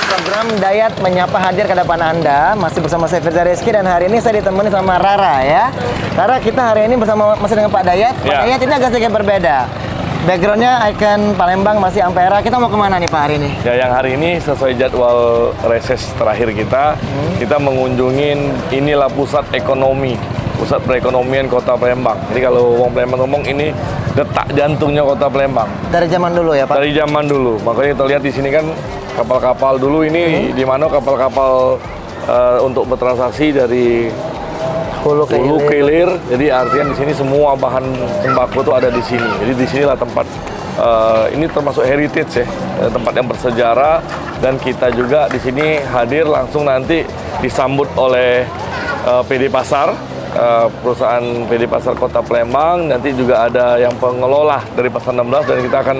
Program Dayat Menyapa hadir ke depan Anda. Masih bersama saya Firza Rizky dan hari ini saya ditemani sama Rara ya. Rara, kita hari ini masih dengan Pak Dayat. Pak Dayat ini agak sedikit berbeda. Backgroundnya ikon Palembang masih Ampera. Kita mau kemana nih Pak hari ini? Ya, yang hari ini sesuai jadwal reses terakhir kita mengunjungin inilah pusat ekonomi, pusat perekonomian Kota Palembang. Jadi kalau Wong Palembang ngomong ini detak jantungnya Kota Palembang. Dari zaman dulu ya Pak? Dari zaman dulu. Makanya kita lihat di sini kan kapal-kapal dulu ini di mana kapal-kapal untuk bertransaksi dari hulu ke hilir. Jadi artinya di sini semua bahan sembako itu ada di sini. Jadi di sinilah tempat ini termasuk heritage ya, tempat yang bersejarah, dan kita juga di sini hadir langsung nanti disambut oleh PD Pasar, perusahaan PD Pasar Kota Palembang. Nanti juga ada yang pengelola dari Pasar 16 dan kita akan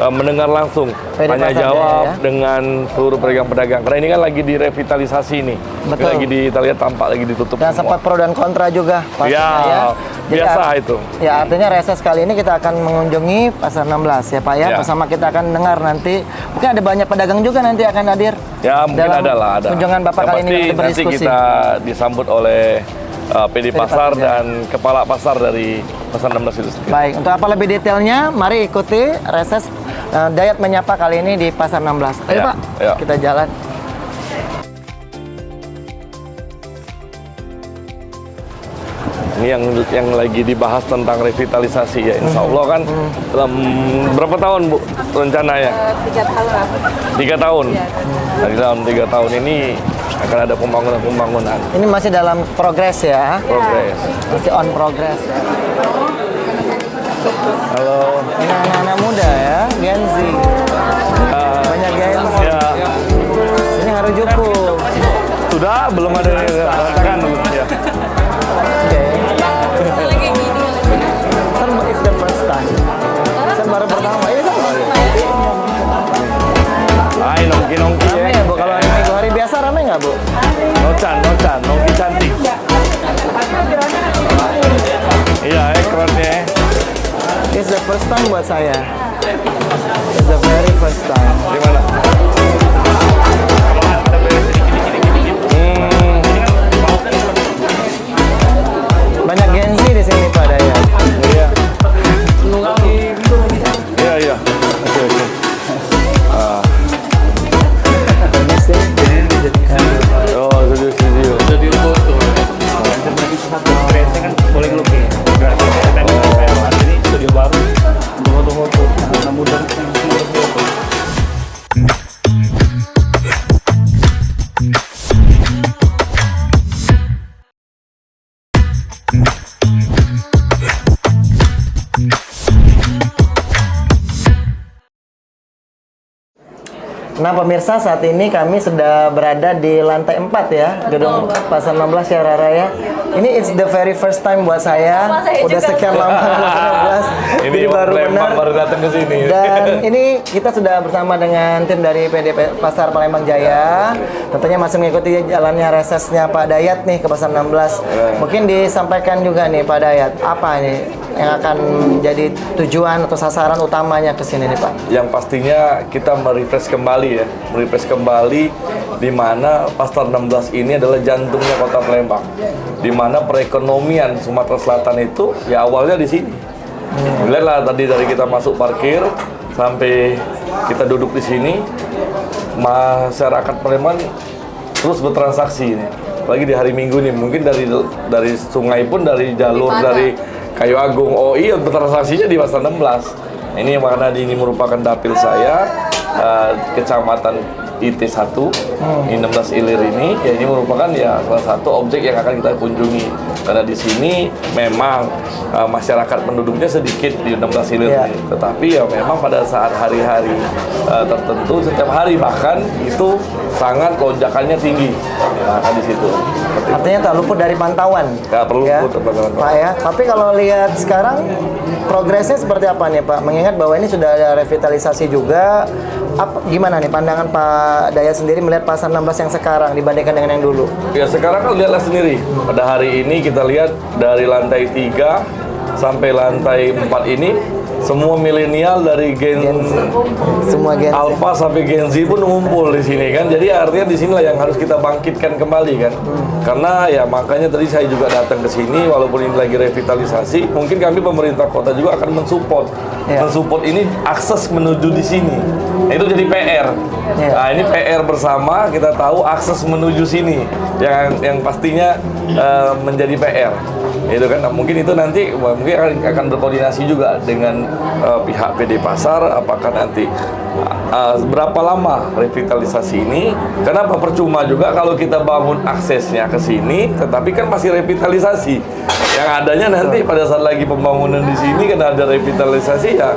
mendengar langsung tanya jawab dengan seluruh pedagang-pedagang. Karena ini kan lagi direvitalisasi nih. Betul. Lagi kita lihat tampak lagi ditutup dan semua. sempat pro dan kontra juga pastinya ya. Biasa itu. Ya, artinya reses kali ini kita akan mengunjungi Pasar 16 ya Pak ya. Bersama kita akan dengar nanti. Mungkin ada banyak pedagang juga nanti akan hadir. Ya, mungkin ada. Kunjungan Bapak kali ini nanti kita disambut oleh PD Pasar dan Kepala Pasar dari Pasar 16 itu sendiri. Baik, untuk apa lebih detailnya, mari ikuti reses Dayat Menyapa kali ini di Pasar 16. Ayo Pak, kita jalan. Ini yang lagi dibahas tentang revitalisasi ya, insya Allah kan dalam berapa tahun Bu rencananya? 3 tahun. 3 tahun? Dari dalam 3 tahun ini akan ada pembangunan. Ini masih dalam progres ya? Progres. Masih on progress ya? Halo. Ini anak-anak muda ya, Gen Z. Banyak Gen Z. Ya. Ini Harajuku. Sudah? Belum ada yang katakan belum? Ya. Oke. It's the first time. Saya baru pertama. Ini Hai, nongki-nongki rame ya Bu? Kalau hari biasa rame nggak Bu? Nocan, nongki cantik. Iya, kerennya. It's the first time buat saya. It's the very first time. Di mana? Banyak Gen Z di sini Pak Dayat. Iya. Iya. Oke. Oh, studio. Jadi foto. Dressnya kan boleh ngelukis. Ini studio baru. Foto-foto. Anak muda foto. Nah pemirsa, saat ini kami sudah berada di lantai 4 ya, gedung Pasar 16 ya Rara ya. Ini it's the very first time buat saya. Udah sekian lama Pasar 16. Ini baru datang ke sini. Dan ini kita sudah bersama dengan tim dari PD Pasar Palembang Jaya. Tentunya masih mengikuti jalannya resesnya Pak Dayat nih ke Pasar 16. Mungkin disampaikan juga nih Pak Dayat, apa nih yang akan jadi tujuan atau sasaran utamanya ke sini nih Pak? Yang pastinya kita merefresh kembali ya, di mana Pasar 16 ini adalah jantungnya Kota Palembang, di mana perekonomian Sumatera Selatan itu ya awalnya di sini. Lihatlah tadi dari kita masuk parkir sampai kita duduk di sini, masyarakat Palembang terus bertransaksi ini. Apalagi di hari Minggu nih, mungkin dari sungai pun, dari jalur dari Kayu Agung OI bertransaksinya di Pasar 16. Ini karena ini merupakan dapil saya, Kecamatan IT1, I16 Ilir ini, ya ini merupakan ya salah satu objek yang akan kita kunjungi. Karena di sini memang masyarakat penduduknya sedikit di 16 Ilir ini, tetapi ya memang pada saat hari-hari tertentu, setiap hari bahkan itu sangat lonjakannya tinggi. Nah, kan di situ. Artinya tak luput dari pantauan. Nggak perlu luput dari pantauan, Pak ya. Tapi kalau lihat sekarang progresnya seperti apa nih Pak? Mengingat bahwa ini sudah ada revitalisasi juga. Gimana nih pandangan Pak Dayat sendiri melihat Pasar 16 yang sekarang dibandingkan dengan yang dulu? Ya sekarang kan lihatlah sendiri. Pada hari ini kita lihat dari lantai 3 sampai lantai 4 ini semua milenial dari Semua Gen Z. Alpha sampai Gen Z pun ngumpul di sini kan. Jadi artinya di sinilah yang harus kita bangkitkan kembali kan. Karena ya makanya tadi saya juga datang ke sini walaupun ini lagi revitalisasi, mungkin kami pemerintah kota juga akan mensupport. Mensupport ini akses menuju di sini. Nah, itu jadi PR. Nah, ini PR bersama, kita tahu akses menuju sini yang pastinya menjadi PR. Itu kan, nah, mungkin itu nanti akan berkoordinasi juga dengan pihak PD Pasar, apakah nanti berapa lama revitalisasi ini. Kenapa percuma juga kalau kita bangun aksesnya ke sini, tetapi kan masih revitalisasi. Yang adanya nanti pada saat lagi pembangunan di sini kan ada revitalisasi ya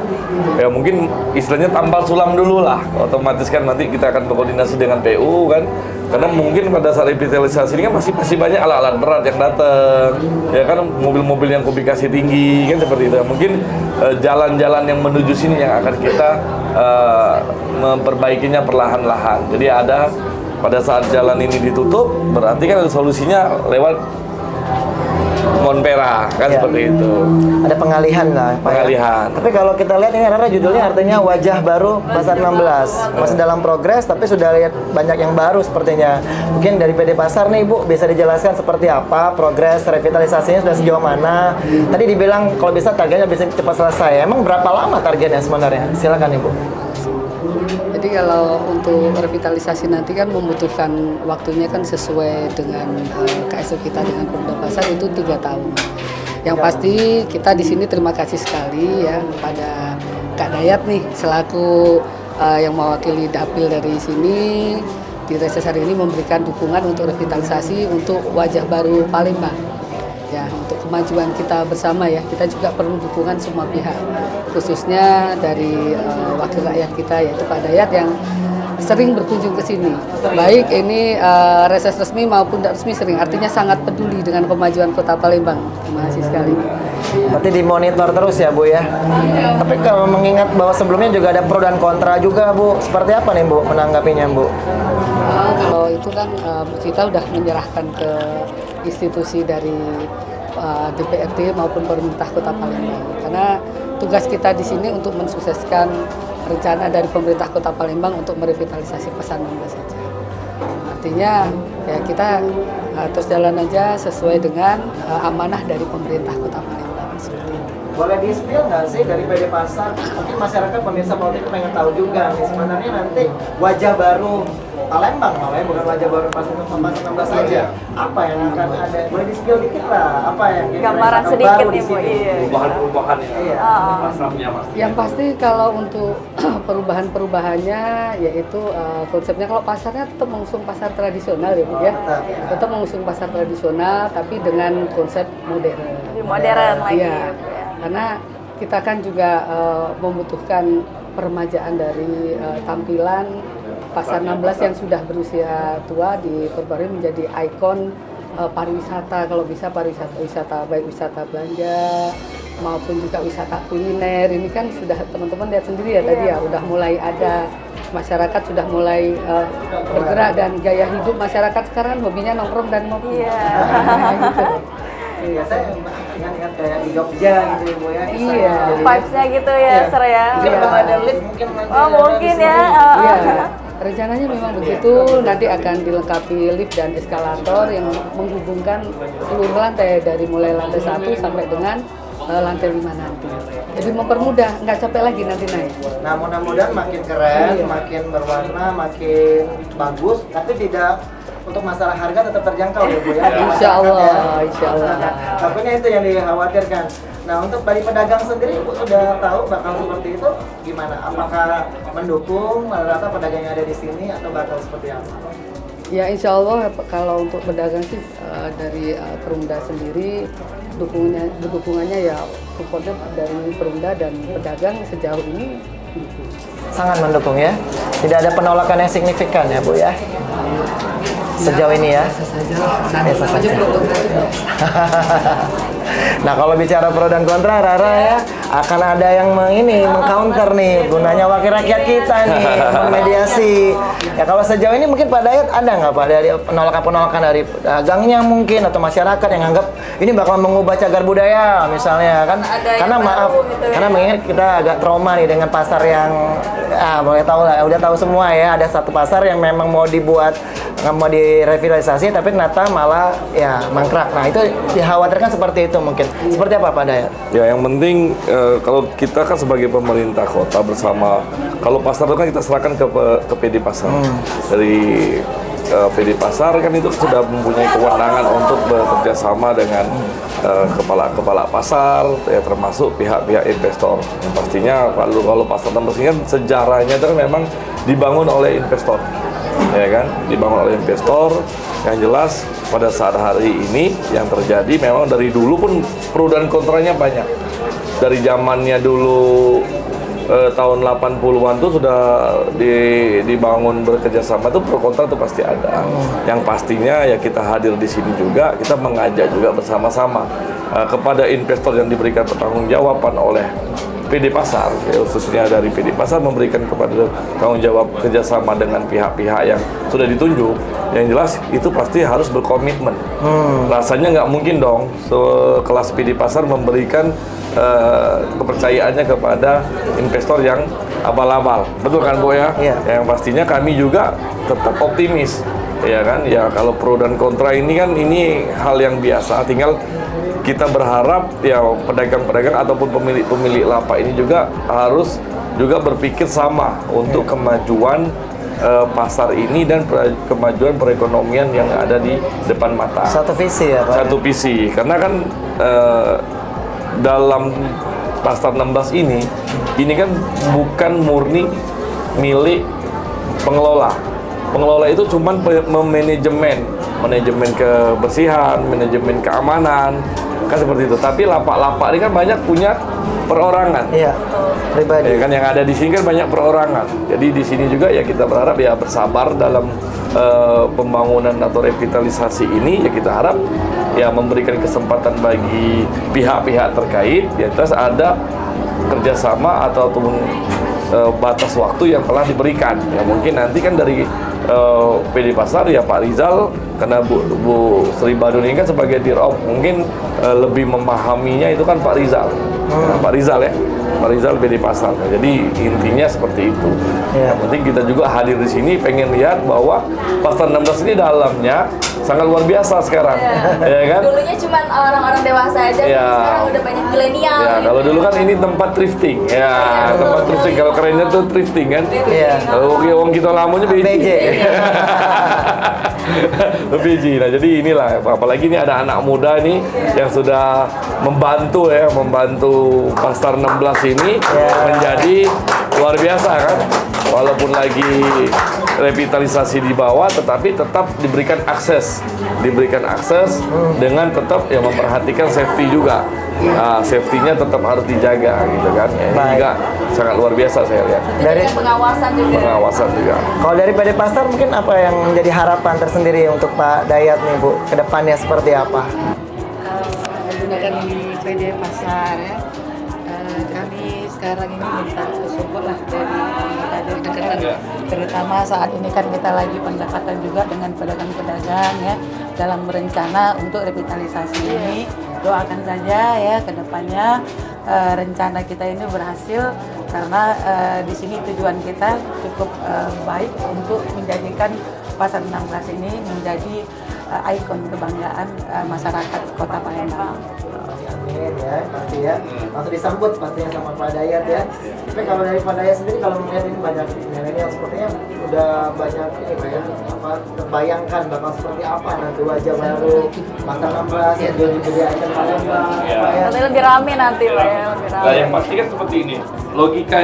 mungkin istilahnya tambal sulam dulu lah. Otomatis kan nanti kita akan berkoordinasi dengan PU kan. Karena mungkin pada saat revitalisasi ini kan masih banyak alat-alat berat yang datang, ya kan mobil-mobil yang kubikasi tinggi kan seperti itu. Mungkin jalan-jalan yang menuju sini yang akan kita memperbaikinya perlahan-lahan. Jadi ada pada saat jalan ini ditutup, berarti kan solusinya lewat Monpera kan seperti itu. Ada pengalihan lah, Pak. Pengalihan. Tapi kalau kita lihat ini Rara judulnya artinya wajah baru Pasar 16. Masih dalam progres tapi sudah lihat banyak yang baru sepertinya. Mungkin dari PD Pasar nih Ibu bisa dijelaskan seperti apa progres revitalisasinya sudah sejauh mana. Tadi dibilang kalau bisa targetnya bisa cepat selesai. Emang berapa lama targetnya sebenarnya? Silakan Ibu. Jadi kalau untuk revitalisasi nanti kan membutuhkan waktunya kan sesuai dengan KSO kita dengan Pemda Pasar itu 3 tahun. Yang pasti kita di sini terima kasih sekali ya kepada Kak Dayat nih selaku yang mewakili dapil dari sini di reses hari ini memberikan dukungan untuk revitalisasi untuk wajah baru Palembang. Ya, untuk kemajuan kita bersama ya, kita juga perlu dukungan semua pihak, khususnya dari wakil rakyat kita yaitu Pak Dayat yang sering berkunjung ke sini. Baik ini reses resmi maupun tidak resmi sering, artinya sangat peduli dengan kemajuan Kota Palembang. Terima kasih sekali. Berarti dimonitor terus ya Bu ya. Tapi kalau mengingat bahwa sebelumnya juga ada pro dan kontra juga Bu, seperti apa nih Bu menanggapinya Bu? Kalau itu kan kita udah menyerahkan ke institusi dari DPRD maupun pemerintah Kota Palembang. Karena tugas kita di sini untuk mensukseskan rencana dari pemerintah Kota Palembang untuk merevitalisasi Pasar 16 saja. Artinya ya kita terus jalan aja sesuai dengan amanah dari pemerintah Kota Palembang seperti itu. Boleh di-spill nggak sih dari PD Pasar? Mungkin masyarakat pemirsa politik pengen tahu juga nih sebenarnya nanti wajah baru Palembang malah ya, bukan wajah baru Pasar 16 saja. Apa yang akan ada? Boleh di-spill dikit lah. Apa yang gambaran sedikit nih Bu. Iya. Perubahan-perubahan ya. Pasarnya pasti. Yang pasti kalau untuk perubahan-perubahannya yaitu konsepnya kalau pasarnya tetap mengusung pasar tradisional ya Bu ya. Tetap mengusung pasar tradisional tapi dengan konsep modern. Lebih modern lagi. Iya. Karena kita kan juga membutuhkan peremajaan dari tampilan Pasar 16 yang sudah berusia tua diperbarui menjadi ikon pariwisata, kalau bisa pariwisata baik wisata belanja maupun juga wisata kuliner. Ini kan sudah teman-teman lihat sendiri ya tadi ya, udah mulai ada masyarakat sudah mulai bergerak dan gaya hidup masyarakat sekarang hobinya nongkrong dan ngopi. Iya. Gitu. Iya, saya ingat kayak di Jogja gitu ya Bu ya. Iya. Vibes-nya gitu ya, Ser ya. Mungkin kalau ada lift mungkin nanti Oh, ada mungkin di sini. ya. Iya, rencananya memang begitu. Nanti akan dilengkapi lift dan eskalator yang menghubungkan seluruh lantai dari mulai lantai 1 sampai dengan lantai 5 nanti. Jadi mempermudah, nggak capek lagi nanti naik. Nah, mudah-mudahan makin keren, makin berwarna, makin bagus, tapi tidak untuk masalah harga tetap terjangkau ya Bu ya. Insya Allah, insya Allah. Takutnya itu yang dikhawatirkan. Nah, untuk dari pedagang sendiri Ibu sudah tahu bakal seperti itu gimana? Apakah mendukung rata pedagang yang ada di sini atau bakal seperti apa? Ya insya Allah kalau untuk pedagang sih dari Perumda sendiri dukungannya ya supportnya dari Perumda dan pedagang sejauh ini mendukung. Sangat mendukung ya. Tidak ada penolakan yang signifikan ya Bu ya. Sejauh ini ya. Biasa saja. Nah kalau bicara pro dan kontra Rara ya akan ada yang mengcounter nih gunanya wakil rakyat kita nih memediasi. Ya kalau sejauh ini mungkin Pak Dayat ada nggak Pak dari penolakan dari dagangnya mungkin atau masyarakat yang anggap ini bakal mengubah cagar budaya misalnya kan? Karena maaf karena mengingat kita agak trauma nih dengan pasar yang boleh tahu lah udah tahu semua ya ada satu pasar yang memang mau dibuat nggak mau direvitalisasi tapi ternyata malah ya mangkrak. Nah itu dikhawatirkan seperti itu mungkin. Seperti apa Pak Dayat? Ya yang penting kalau kita kan sebagai pemerintah kota bersama, kalau pasar itu kan kita serahkan ke PD Pasar. Dari PD Pasar kan itu sudah mempunyai kewenangan untuk bekerja sama dengan kepala pasar, ya termasuk pihak-pihak investor. Yang pastinya kalau pasar tambas ini kan sejarahnya itu kan memang dibangun oleh investor. Ya kan, dibangun oleh investor. Yang jelas pada saat hari ini yang terjadi memang dari dulu pun pro dan kontranya banyak. Dari zamannya dulu tahun 80-an tuh sudah dibangun bekerja sama tuh pro kontra tuh pasti ada. Yang pastinya ya kita hadir di sini juga, kita mengajak juga bersama-sama kepada investor yang diberikan pertanggungjawaban oleh PD Pasar, ya, khususnya dari PD Pasar memberikan kepada tanggung jawab kerjasama dengan pihak-pihak yang sudah ditunjuk. Yang jelas itu pasti harus berkomitmen. Rasanya nggak mungkin dong sekelas PD Pasar memberikan kepercayaannya kepada investor yang abal-abal. Betul kan Bu ya? Iya. Yang pastinya kami juga tetap optimis. Ya kan? Ya kalau pro dan kontra ini kan ini hal yang biasa. Tinggal kita berharap ya pedagang-pedagang ataupun pemilik lapak ini juga harus juga berpikir sama untuk kemajuan pasar ini dan kemajuan perekonomian yang ada di depan mata. Satu visi ya Pak? Satu visi, karena kan dalam pasar 16 ini kan bukan murni milik pengelola. Pengelola itu cuma manajemen kebersihan, manajemen keamanan, kan seperti itu. Tapi lapak-lapak ini kan banyak punya perorangan. Iya, pribadi. Ya kan yang ada di sini kan banyak perorangan. Jadi di sini juga ya kita berharap ya bersabar dalam pembangunan atau revitalisasi ini ya kita harap ya memberikan kesempatan bagi pihak-pihak terkait ya terus ada kerjasama ataupun batas waktu yang telah diberikan. Ya mungkin nanti kan dari PD Pasar ya Pak Rizal karena Bu Sri Badun ini kan sebagai Dirop mungkin lebih memahaminya itu kan Pak Rizal. Nah, Pak Rizal ya. Pak Rizal PD Pasar. Nah, jadi intinya seperti itu. Ya. Yang penting kita juga hadir di sini pengen lihat bahwa Pasar 16 ini dalamnya sangat luar biasa sekarang. Ya kan? Dulunya cuma orang-orang dewasa aja, Ya. sekarang udah banyak milenial. Ya, kalau dulu kan ini tempat thrifting. Ya, tempat thrifting. Kalau kerennya tuh thrifting kan. Iya. Kalau wong kita lamanya BJ. BJ. Nah, jadi inilah apalagi ini ada anak muda nih yang sudah membantu Pasar 16 ini menjadi luar biasa kan. Walaupun lagi revitalisasi di bawah tetapi tetap diberikan akses dengan tetap ya memperhatikan safety juga. Nah, safety-nya tetap harus dijaga gitu kan. Ya, ini juga sangat luar biasa saya lihat. Dari Pengawasan juga. Pengawasan juga. kalau dari PD Pasar mungkin apa yang menjadi harapan tersendiri untuk Pak Dayat nih Bu ke depannya seperti apa? Menggunakan PD Pasar ya. Kami sekarang ini minta support lah dari rekan-rekan, terutama saat ini kan kita lagi pendekatan juga dengan pedagang-pedagang ya dalam berencana untuk revitalisasi ini. Doakan saja ya ke depannya rencana kita ini berhasil karena di sini tujuan kita cukup baik untuk menjadikan Pasar 16 ini menjadi ikon kebanggaan masyarakat Kota Palembang. Amin ya, pasti ya. Langsung disambut pastinya sama Pak Dayat ya. Tapi kalau dari Pak Dayat sendiri kalau melihat ini banyak milenial sepertinya udah banyak ini Pak ya, apa terbayangkan bakal seperti apa nanti wajah baru pasar 16 yang jadi item Palembang Iya. Pak ya. Nanti lebih rame nanti Pak ya, lebih Nah, rame. yang pasti kan seperti ini, logika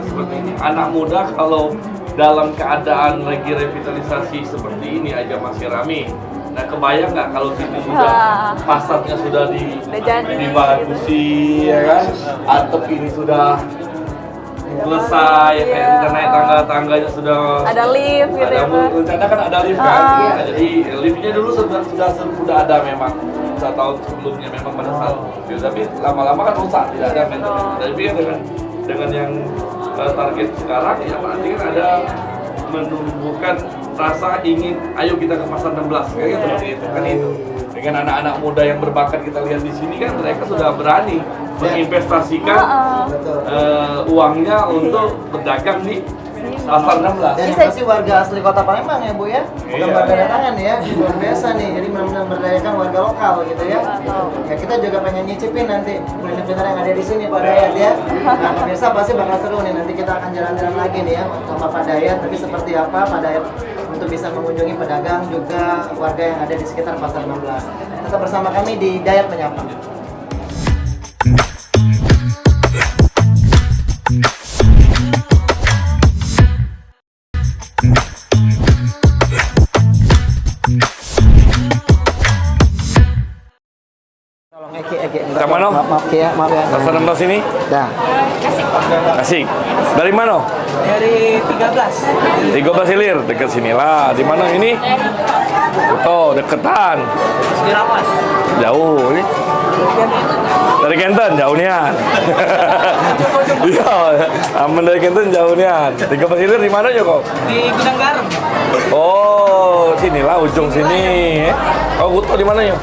seperti ini. Anak muda kalau dalam keadaan lagi revitalisasi seperti ini aja masih rame. Nah, kebayang nggak kalau sini sudah pasarnya sudah Udah jadi. dibagusi, ya kan? Atap ini sudah selesai, ya kayak Iya. kita naik tangganya sudah Ada lift gitu ada ya Pak. rencana kan ada lift kan. Nah, jadi liftnya dulu sudah ada memang. 1 tahun sebelumnya memang pada saat itu, tapi lama-lama kan rusak, tidak ada maintenance. Tapi dengan yang target sekarang ya berarti kan ada menumbuhkan rasa ingin ayo kita ke pasar 16 kayak gitu seperti itu kan itu. Dengan anak-anak muda yang berbakat kita lihat di sini kan mereka sudah berani menginvestasikan uangnya untuk berdagang di pasar 16. Dan yang pasti warga asli kota Palembang ya Bu ya, bukan Iya. warga datangan ya, luar biasa nih. Jadi benar-benar berdayakan warga lokal gitu ya. Ya kita juga pengen nyicipin nanti kuliner-kuliner yang ada di sini Pak Dayat ya. Nah pemirsa pasti bakal seru nih, nanti kita akan jalan-jalan lagi nih ya sama Pak Dayat. Tapi seperti apa Pak Dayat untuk bisa mengunjungi pedagang juga warga yang ada di sekitar pasar 16. Tetap bersama kami di Dayat Menyapa. Tolong Eki. Yang mana? Maaf ya. Pasar 16 ini? Dah. Asik. Dari mana? Dari 13. 13 Hilir, dekat sinilah. Di mana ini? Oh, deketan. Siraman. Jauh ini. Dari Kenten jauh nian. Iya, aman dari Kenten jauh nian. 13 Hilir di mana ya kok? Di Gudang Garam. Oh, sinilah ujung sini. Oh, Guto di mana ya?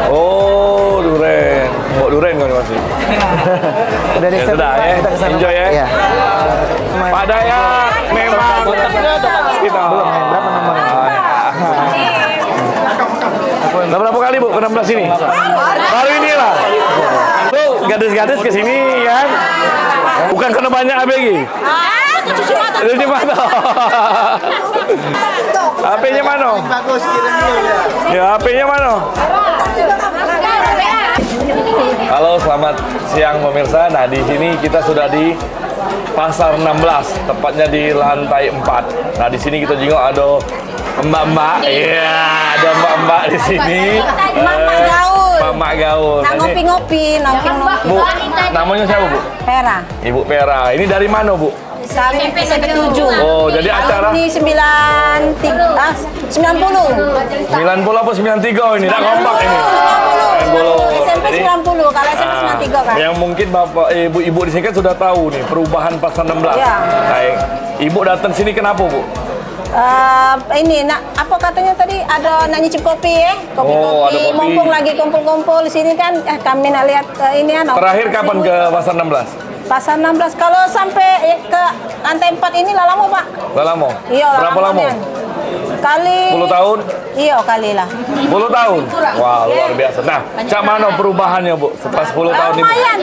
Oh, Duren. Bawa Duren kau masih. Udah Ya sudah ya. kita kesana. Enjoy ya. Iya. Pak Dayat memang kita. Berapa nomor? Udah berapa kali Bu ke 16 ini? Baru ini lah. Lu gadis-gadis ke sini kan? Bukan karena banyak ABG. Cuci mata. HP-nya mana? Bagus kirim dulu ya. Ya, HP-nya mana? Halo, selamat siang pemirsa. Nah, di sini kita sudah di Pasar 16, tepatnya di lantai 4. Nah, di sini kita jenguk ada mbak-mbak. Iya, ada mbak-mbak di sini. Mama gaul. Mama gaul. Nah, Ini- ngopi-ngopi, nongkrong-nongkrong. Bu, namanya siapa, Bu? Pera. Ibu Pera. Ini dari mana, Bu? Kami SMP 7. Oh, jadi acara Ini 90 90 apa 93 ini? Dah kompak ini. 90. SMP Jadi, 90, kalau SMP 93 kan. yang mungkin Bapak Ibu-ibu di sini kan sudah tahu nih perubahan Pasar 16. Iya. Baik. Ibu datang sini kenapa, Bu? Ini apa katanya tadi ada nak nyicip kopi kopi-kopi. Oh, ada kopi. Mumpung lagi kumpul-kumpul di sini kan kami nak lihat ini Terakhir kapan ke Pasar 16? Pasar 16 kalau sampai ke lantai 4 ini lah lama Pak. Udah lama? Iya, Berapa lama? kan. Kali 10 tahun? Iya, kali lah. 10 tahun? Wah, luar biasa. Nah, cak mana perubahannya, Bu? Setelah 10 tahun ini? Lumayan.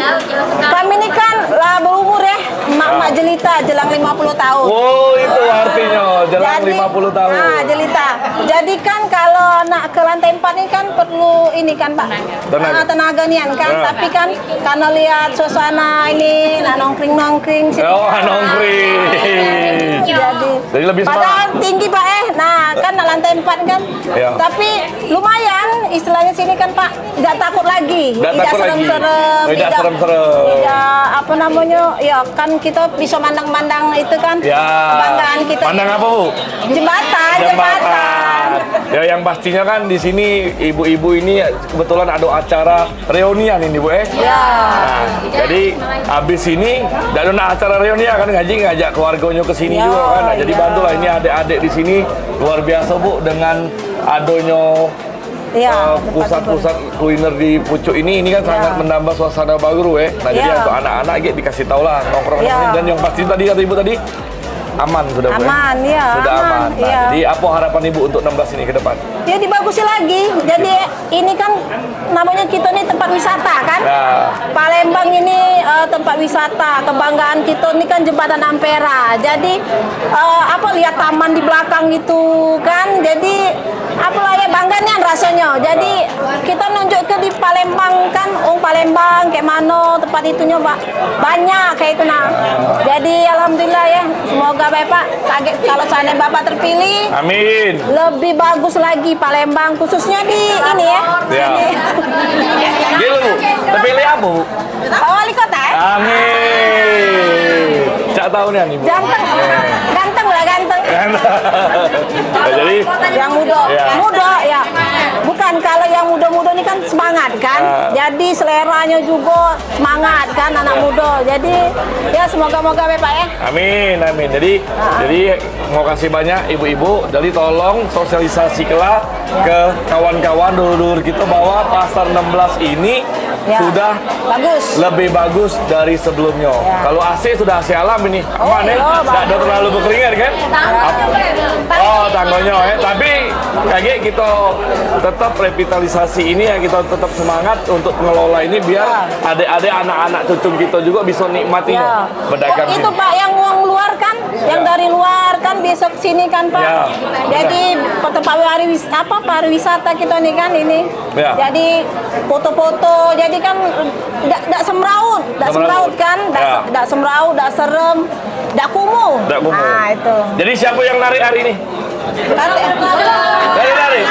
Kami ini kan lah berumur ya, emak-emak jelita jelang 50 tahun. Oh, itu artinya jelang 50 tahun. Nah, jelita. Jadi kan kalau nak ke lantai 4 ini kan perlu ini kan Pak. Tenaga. Tenaga nian kan. Nah. Tapi kan karena lihat suasana ini, nah nongkring-nongkring sini. Oh, nongkring. Jadi lebih semangat. Padahal tinggi Pak Nah, kan nak lantai 4 kan. Iya. Tapi lumayan istilahnya sini kan Pak, tidak takut lagi. Nggak takut lagi. serem-serem. Tidak serem-serem. Tidak apa namanya? Ya kan kita bisa mandang-mandang itu kan. Ya. Kebanggaan kita. Mandang apa, Bu? Jembatan. Ya, yang pastinya kan di sini ibu-ibu ini kebetulan ada acara reunian ini, Bu Ya. Nah, jadi habis ini dan ada acara reunian kan ngajak keluarganya ke sini Ya, juga kan. Nah, jadi ya. bantulah ini adik-adik di sini luar biasa, Bu, dengan adanya Ya, pusat-pusat kuliner di Pucuk ini kan sangat menambah suasana baru Nah, jadi Ya. untuk anak-anak dikasih tahu lah nongkrong Ya. dan yang pasti tadi kata Ibu tadi aman sudah Bu, ya? Aman, iya, Sudah aman, aman. Nah, iya. jadi apa harapan Ibu untuk 16 ini ke depan? Ya dibagusin lagi. Jadi ini kan namanya kita nih tempat wisata kan. Nah, Palembang ini tempat wisata, kebanggaan kita ini kan Jembatan Ampera. Jadi lihat taman di belakang itu kan. Jadi apalah ya bangganya rasanya. Jadi kita nunjuk ke di Palembang kan, Palembang kayak mana tempat itunya banyak kayak itu nah. Jadi alhamdulillah ya, semoga Bapak kaget kalau seandainya Bapak terpilih amin. lebih bagus lagi Palembang khususnya di ini ya. Ya. Ini. Gila Bu, terpilih apa Bu? Pak Wali Kota ya? Amin. Cak tahu nih Ibu. Ganteng lah ganteng. Nah, jadi Yang muda, Ya. muda ya. Bukan kalau yang muda-muda ini kan semangat kan. Jadi seleranya juga semangat kan anak muda. Jadi ya semoga-moga Bapak ya. amin, amin. Jadi mau kasih banyak ibu-ibu. Jadi tolong sosialisasikanlah ke kawan-kawan dulur-dulur kita bahwa pasar 16 ini Ya. sudah Bagus. lebih bagus dari sebelumnya. Ya. Kalau AC sudah AC alam ini, aman ya? iya, Nggak ada terlalu berkeringat kan? Oh, tanggonya ya. Tapi kayak kita tetap revitalisasi ini ya, kita tetap semangat untuk mengelola ini biar adik-adik anak-anak cucu kita juga bisa nikmati Ya. berdagang Itu sini. Pak yang uang luar kan, yang dari luar kan besok sini kan Pak. Ya. Jadi tempat pariwisata kita nih kan ini. Ya. Jadi foto-foto, jadi kan tidak semraut, kan, Ya. tidak semraut, tidak serem, tidak kumuh. Nggak kumuh. Nah itu. Jadi siapa yang narik hari ini? Narik.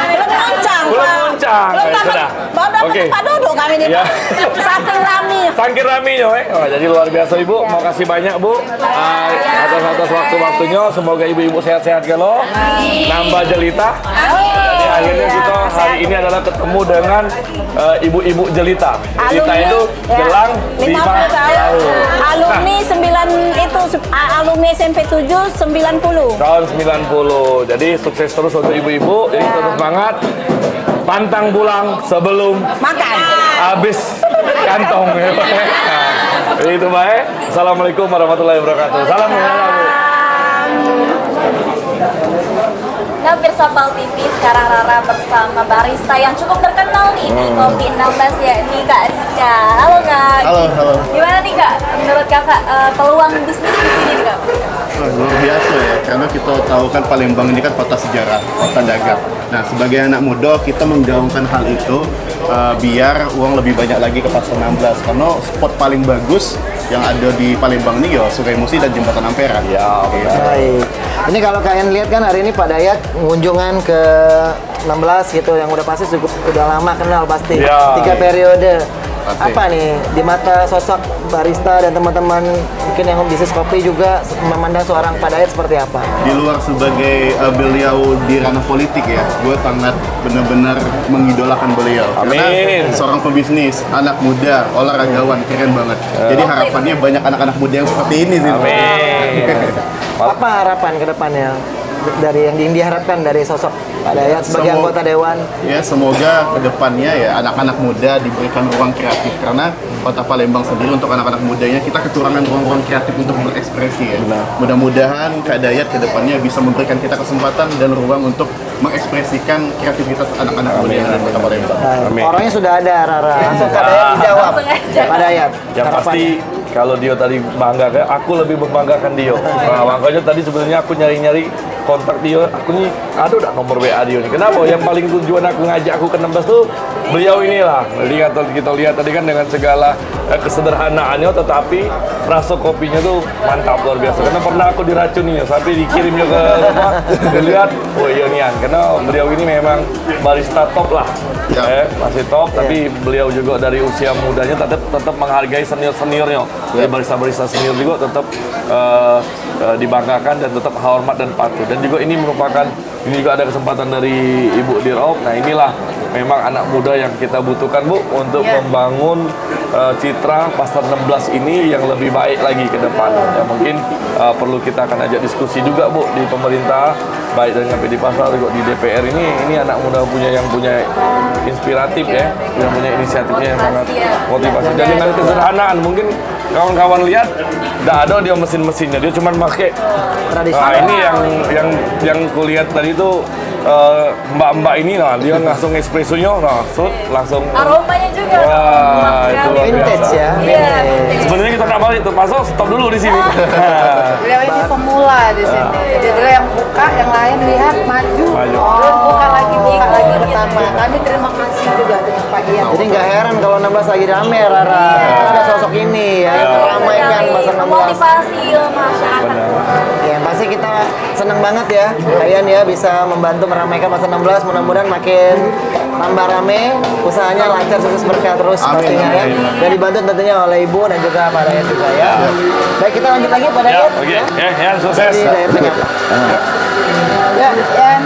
Belum moncang, Belum Pak. moncang. Belum Eh, dapat, sudah. baru dapat Oke. tempat duduk kami nih, Ya. Pak. Saking rame. Saking raminya, jadi luar biasa Ibu. Mau kasih banyak Bu atas waktu-waktunya. Semoga ibu-ibu sehat-sehat kalau nambah jelita. Jadi akhirnya kita hari ini adalah ketemu dengan ibu-ibu jelita. Jelita itu jelang 50 tahun. Alumni 9 itu alumni SMP 7 90. Tahun 90. Jadi sukses terus untuk ibu-ibu. Jadi terus semangat. Pantang pulang sebelum Makan. habis kantong. Nah, itu baik. Assalamualaikum warahmatullahi wabarakatuh. Salam kenal Bu. Nah, Pirsa Pal TV, sekarang Rara bersama barista yang cukup terkenal nih di Kopi 16 yakni Kak Dika. Halo Kak. Halo. Gimana nih Kak, menurut Kakak peluang bisnis di sini Kak? Luar biasa ya, karena kita tahu kan Palembang ini kan kota sejarah, kota dagang. Nah, sebagai anak muda kita menggaungkan hal itu biar uang lebih banyak lagi ke Pasar 16. Karena spot paling bagus yang ada di Palembang ini ya Sungai Musi dan Jembatan Ampera. Ya, Baik. Ini kalau kalian lihat kan hari ini Pak Dayat kunjungan ke 16 gitu yang udah pasti udah lama kenal pasti. Ya. 3 periode. Pasti. Apa nih di mata sosok barista dan teman-teman mungkin yang bisnis kopi juga memandang seorang Pak Dayat seperti apa? Di luar sebagai beliau di ranah politik ya, gue sangat benar-benar mengidolakan beliau. Amin. Karena seorang pembisnis, anak muda, olahragawan, keren banget. Jadi harapannya banyak anak-anak muda yang seperti ini sih. Amin. Apa harapan ke depannya dari yang diharapkan dari sosok Pak Dayat sebagai anggota dewan? Ya, semoga kedepannya ya anak-anak muda diberikan ruang kreatif karena kota Palembang sendiri untuk anak-anak mudanya kita kekurangan ruang-ruang kreatif untuk berekspresi ya. Mudah-mudahan Kak Dayat kedepannya bisa memberikan kita kesempatan dan ruang untuk mengekspresikan kreativitas anak-anak muda yang ada di kota Palembang. Amin. Orangnya sudah ada, Rara. Langsung Pak Dayat dijawab. Pak Dayat. Yang pasti kalau Dio tadi bangga, aku lebih membanggakan Dio. Nah, makanya tadi sebenarnya aku nyari-nyari kontak Dio, aku nih ada udah nomor WA Dio nih. Kenapa? Yang paling tujuan aku ngajak aku ke 16 tuh beliau inilah. Jadi kan kita lihat tadi kan dengan segala kesederhanaannya, tetapi rasa kopinya tuh mantap luar biasa. Karena pernah aku diracuni sampai dikirimnya ke rumah, dilihat, oh iya nian. Karena beliau ini memang barista top lah. Ya. Masih top, tapi beliau juga dari usia mudanya tetap menghargai senior-seniornya. Jadi barista-barista senior juga tetap dibanggakan dan tetap hormat dan patuh. Dan juga ini juga ada kesempatan dari Ibu Dirop. Nah, inilah memang anak muda yang kita butuhkan Bu untuk membangun citra Pasar 16 ini yang lebih baik lagi ke depan. Ya, mungkin perlu kita akan ajak diskusi juga Bu di pemerintah, baik dengan PD Pasar juga di DPR ini anak muda yang punya inspiratif ya, yang punya inisiatifnya yang sangat motivasi. Dan dengan kesederhanaan mungkin kawan-kawan lihat, nggak ada dia mesin-mesinnya, dia cuma pakai. Tradisional. Nah ini yang kulihat tadi itu mbak-mbak ini, nah dia langsung espressonya, nah langsung. Aromanya juga. Wah, itu luar Vintage biasa. ya. Iya. Sebenarnya kita nggak balik, terpaksa stop dulu di sini. Beliau ini pemula di sini. Jadi beliau yang buka, yang lain lihat maju, Maju. terus buka lagi pertama. Kami terima kasih juga dengan Pak Ian. Jadi nggak heran kalau 16 lagi rame ya, Rara. Ada sosok ini ya, meramaikan pasar 16. Motivasi masyarakat. Ya, pasti kita senang banget ya, kalian ya bisa membantu meramaikan pasar 16. Mudah-mudahan makin tambah rame, usahanya lancar, sukses berkah terus Amin, pastinya ya. amin. Dan dibantu tentunya oleh Ibu dan juga Pak Dayat juga ya. Baik, kita lanjut lagi Pak Ya, Dayat. oke, ya, sukses. Dari Dayat Penyapa. Ya, Ian.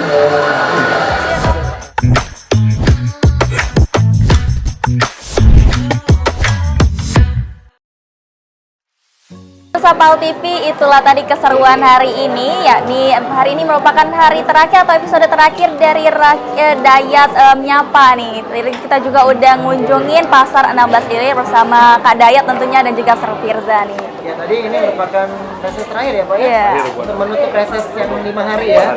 Sapal TV, itulah tadi keseruan hari ini, yakni hari ini merupakan hari terakhir atau episode terakhir dari Dayat Menyapa nih. Jadi kita juga udah ngunjungin pasar 16 Ilir bersama Kak Dayat tentunya dan juga Sir Firza nih. Ya, tadi ini merupakan reses terakhir ya Pak ya? Iya. Untuk menutup reses yang 5 hari ya.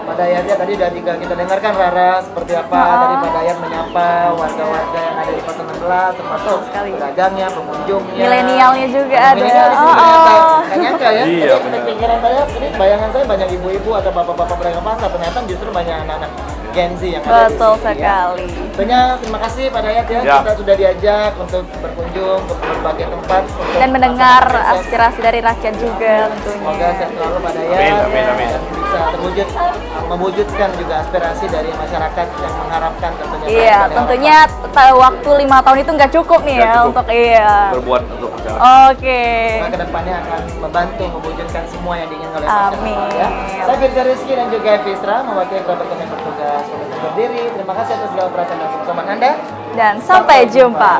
Pak Dayatnya tadi udah tinggal kita dengarkan Rara seperti apa tadi Pak Dayat menyapa warga-warga yang ada di pasar 16 termasuk pedagangnya, pengunjungnya. Milenialnya juga ada. Milenial di sini ternyata. Oh. Nggak nyangka ya. Iya, Tadi benar. pikiran saya, ini bayangan saya banyak ibu-ibu atau bapak-bapak pedagang pasar, ternyata justru banyak anak-anak Gen Z yang ada di Betul sini, ya. sekali. Tentunya terima kasih Pak Dayat ya, Ya. kita sudah diajak untuk berkunjung ke berbagai tempat untuk Dan mendengar pasar-pasar. aspirasi dari rakyat juga tentunya. Semoga sehat selalu Pak Dayat. Amin, amin, amin. Dan bisa terwujud, mewujudkan juga aspirasi dari masyarakat yang mengharapkan tentunya. Iya, keadilan tentunya waktu 5 tahun itu nggak cukup nih Nggak ya cukup. untuk iya. Berbuat untuk masyarakat. Oke. Semoga kedepannya akan membantu mewujudkan semua yang diinginkan oleh Amin. masyarakat. Ya. Saya Firza Rizky dan juga Fisra mewakili kerabat kami yang bertugas untuk berdiri. Terima kasih atas segala perhatian dan kebersamaan Anda. Dan sampai jumpa.